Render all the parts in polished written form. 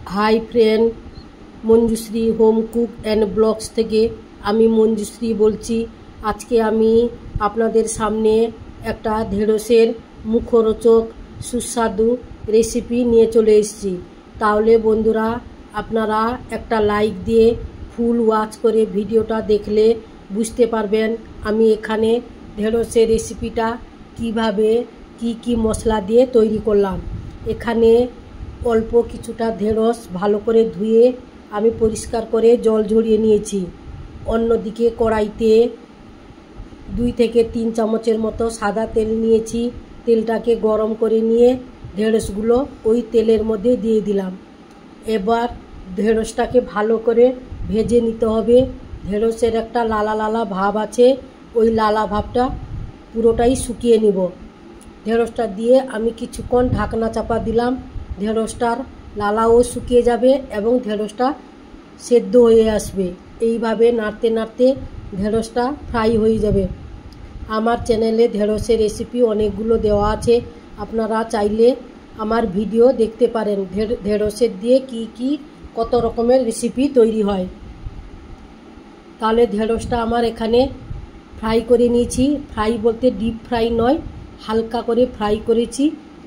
High friend Manjushree home cook and blogs থেকে আমি মঞ্জুশ্রী বলছি। আজকে আমি আপনাদের সামনে একটা ঢেঁড়সের মুখরোচক সুস্বাদু রেসিপি নিয়ে চলে এসেছি। তাহলে বন্ধুরা আপনারা একটা লাইক দিয়ে ফুল ওয়াচ করে ভিডিওটা দেখলে বুঝতে পারবেন আমি এখানে ঢেঁড়সের রেসিপিটা কিভাবে কি মশলা দিয়ে তৈরি করলাম। এখানে অল্প কিছুটা ঢেঁড়স ভালো করে ধুয়ে আমি পরিষ্কার করে জল ঝরিয়ে নিয়েছি। অন্যদিকে কড়াইতে 2 থেকে 3 চামচের মতো সাদা তেল নিয়েছি। তেলটাকে গরম করে নিয়ে ঢেঁড়সগুলো ওই তেলের মধ্যে দিয়ে দিলাম। এবার ঢেঁড়সটাকে ভালো করে ভেজে নিতে হবে। ঢেঁড়সের একটা লালা লালা ভাব আছে, ওই লালা ভাবটা পুরোটাই শুকিয়ে নিব। ঢেঁড়সটা দিয়ে আমি কিছুক্ষণ ঢাকনা চাপা দিলাম। ঢেঁড়সটার লালাও শুকিয়ে যাবে এবং ঢেঁড়সটা সেদ্ধ হয়ে আসবে। এইভাবে নাড়তে নাড়তে ঢেঁড়সটা ফ্রাই হয়ে যাবে। আমার চ্যানেলে ঢেঁড়সের রেসিপি অনেকগুলো দেওয়া আছে, আপনারা চাইলে আমার ভিডিও দেখতে পারেন। ঢেঁড়সের দিয়ে কি কত রকমের রেসিপি তৈরি হয়। তাহলে ঢেঁড়সটা আমার এখানে ফ্রাই করে নিয়েছি। ফ্রাই বলতে ডিপ ফ্রাই নয়, হালকা করে ফ্রাই করেছি।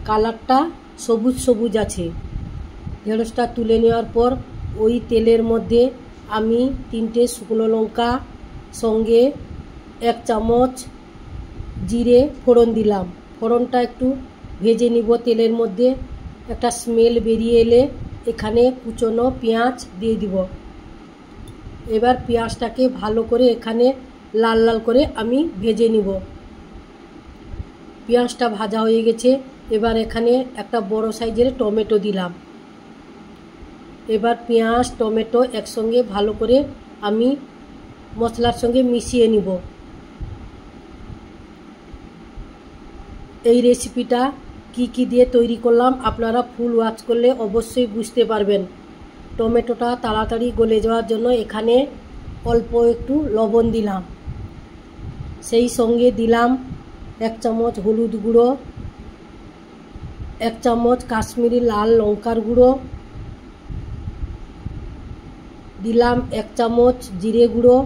কালারটা সবুজ সবুজ আছে। ঢেঁড়সটা তুলে নেওয়ার পর ওই তেলের মধ্যে আমি 3টে শুকনো লঙ্কা সঙ্গে 1 চামচ জিরে ফোড়ন দিলাম। ফোড়নটা একটু ভেজে নিব তেলের মধ্যে। একটা স্মেল বেরিয়ে এলে এখানে কুচনো পেঁয়াজ দিয়ে দিব। এবার পেঁয়াজটাকে ভালো করে এখানে লাল লাল করে আমি ভেজে নিব। পেঁয়াজটা ভাজা হয়ে গেছে। এবার এখানে একটা বড় সাইজের টমেটো দিলাম। এবার পেঁয়াজ টমেটো একসঙ্গে ভালো করে আমি মশলার সঙ্গে মিশিয়ে নিব। এই রেসিপিটা কি দিয়ে তৈরি করলাম আপনারা ফুল ওয়াচ করলে অবশ্যই বুঝতে পারবেন। টমেটোটা তাড়াতাড়ি গলে যাওয়ার জন্য এখানে অল্প একটু লবণ দিলাম। সেই সঙ্গে দিলাম 1 চামচ হলুদ গুঁড়ো, 1 চামচ কাশ্মীরি লাল লঙ্কার গুঁড়ো, দিলাম 1 চামচ জিরে গুঁড়ো,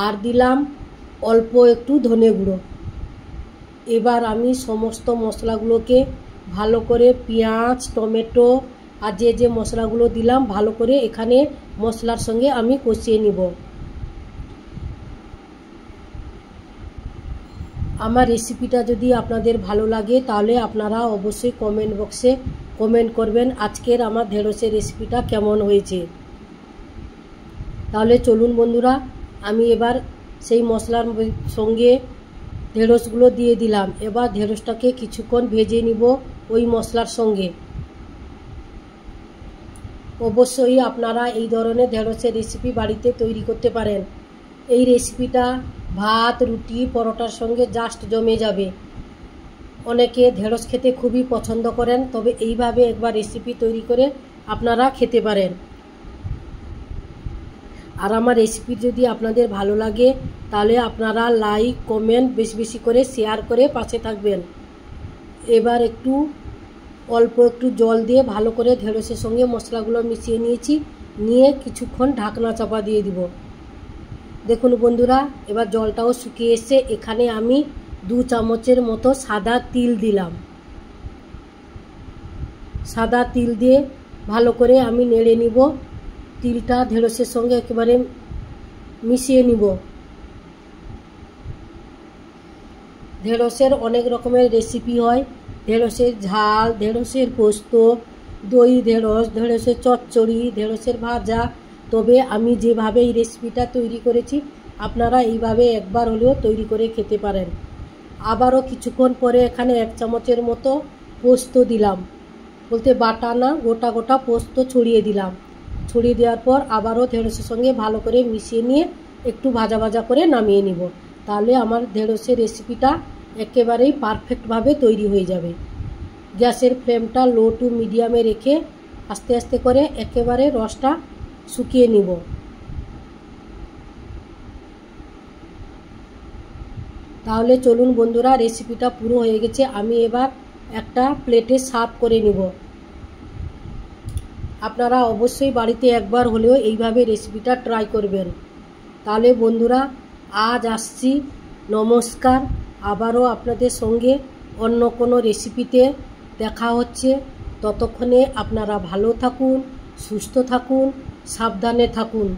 আর দিলাম অল্প একটু ধনে গুঁড়ো। এবার আমি সমস্ত মশলাগুলোকে ভালো করে পেঁয়াজ টমেটো আর যে মশলাগুলো দিলাম ভালো করে এখানে মশলার সঙ্গে আমি কষিয়ে নিব। আমার রেসিপিটা যদি আপনাদের ভালো লাগে তাহলে আপনারা অবশ্যই কমেন্ট বক্সে কমেন্ট করবেন আজকের আমার ঢেঁড়সের রেসিপিটা কেমন হয়েছে। তাহলে চলুন বন্ধুরা, আমি এবার সেই মশলার সঙ্গে ঢেঁড়সগুলো দিয়ে দিলাম। এবার ঢেঁড়সটাকে কিছুক্ষণ ভেজে নিব ওই মশলার সঙ্গে। অবশ্যই আপনারা এই ধরনের ঢেঁড়সের রেসিপি বাড়িতে তৈরি করতে পারেন। এই রেসিপিটা ভাত রুটি পরোটার সঙ্গে জাস্ট জমে যাবে। অনেকে ঢেঁড়স খেতে খুবই পছন্দ করেন, তবে এইভাবে একবার রেসিপি তৈরি করে আপনারা খেতে পারেন। আর আমার রেসিপি যদি আপনাদের ভালো লাগে তাহলে আপনারা লাইক কমেন্ট বেশি করে শেয়ার করে পাশে থাকবেন। এবার অল্প একটু জল দিয়ে ভালো করে ঢেঁড়সের সঙ্গে মশলাগুলো মিশিয়ে নিয়েছি। নিয়ে কিছুক্ষণ ঢাকনা চাপা দিয়ে দিব। দেখুন বন্ধুরা, এবার জলটাও শুকিয়ে এসছে। এখানে আমি 2 চামচের মতো সাদা তিল দিলাম। সাদা তিল দিয়ে ভালো করে আমি নেড়ে নিব। তিলটা ঢেঁড়সের সঙ্গে একেবারে মিশিয়ে নিব। ঢেঁড়সের অনেক রকমের রেসিপি হয়। ঢেঁড়সের ঝাল, ঢেঁড়সের পোস্ত, দই ঢেঁড়স, ঢেঁড়সের চচ্চড়ি, ঢেঁড়সের ভাজা। তবে আমি যেভাবে এই রেসিপিটা তৈরি করেছি আপনারা এইভাবে একবার হলেও তৈরি করে খেতে পারেন। আবারও কিছুক্ষণ পরে এখানে 1 চামচের মতো পোস্ত দিলাম, বলতে বাটা না গোটা পোস্ত ছড়িয়ে দিলাম। ছড়িয়ে দেওয়ার পর আবারও ঢেঁড়সের সঙ্গে ভালো করে মিশিয়ে নিয়ে একটু ভাজা করে নামিয়ে নিব। তাহলে আমার ঢেঁড়সের রেসিপিটা একেবারেই পারফেক্টভাবে তৈরি হয়ে যাবে। গ্যাসের ফ্লেমটা লো টু মিডিয়ামে রেখে আস্তে আস্তে করে একেবারে রসটা শুকিয়ে নিব। তাহলে চলুন বন্ধুরা, রেসিপিটা পুরো হয়ে গেছে। আমি এবার একটা প্লেটে সার্ভ করে নিব। আপনারা অবশ্যই বাড়িতে একবার হলেও এইভাবে রেসিপিটা ট্রাই করবেন। তাহলে বন্ধুরা আজ আসছি, নমস্কার। আবারও আপনাদের সঙ্গে অন্য কোনো রেসিপিতে দেখা হচ্ছে। ততক্ষণে আপনারা ভালো থাকুন, সুস্থ থাকুন, সাবধানে থাকুন।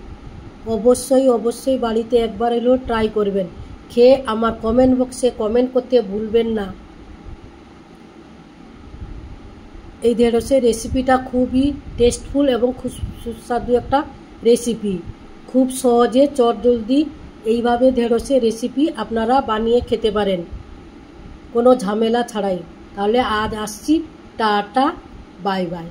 অবশ্যই বাড়িতে একবার হলেও ট্রাই করবেন। খেয়ে আমার কমেন্ট বক্সে কমেন্ট করতে ভুলবেন না। এই ঢেঁড়সের রেসিপিটা খুবই টেস্টফুল এবং খুব সুস্বাদু একটা রেসিপি। খুব সহজে চটজলদি এইভাবে ঢেঁড়সের রেসিপি আপনারা বানিয়ে খেতে পারেন কোনো ঝামেলা ছাড়াই। তাহলে আজ আসছি, টাটা, বাই বাই।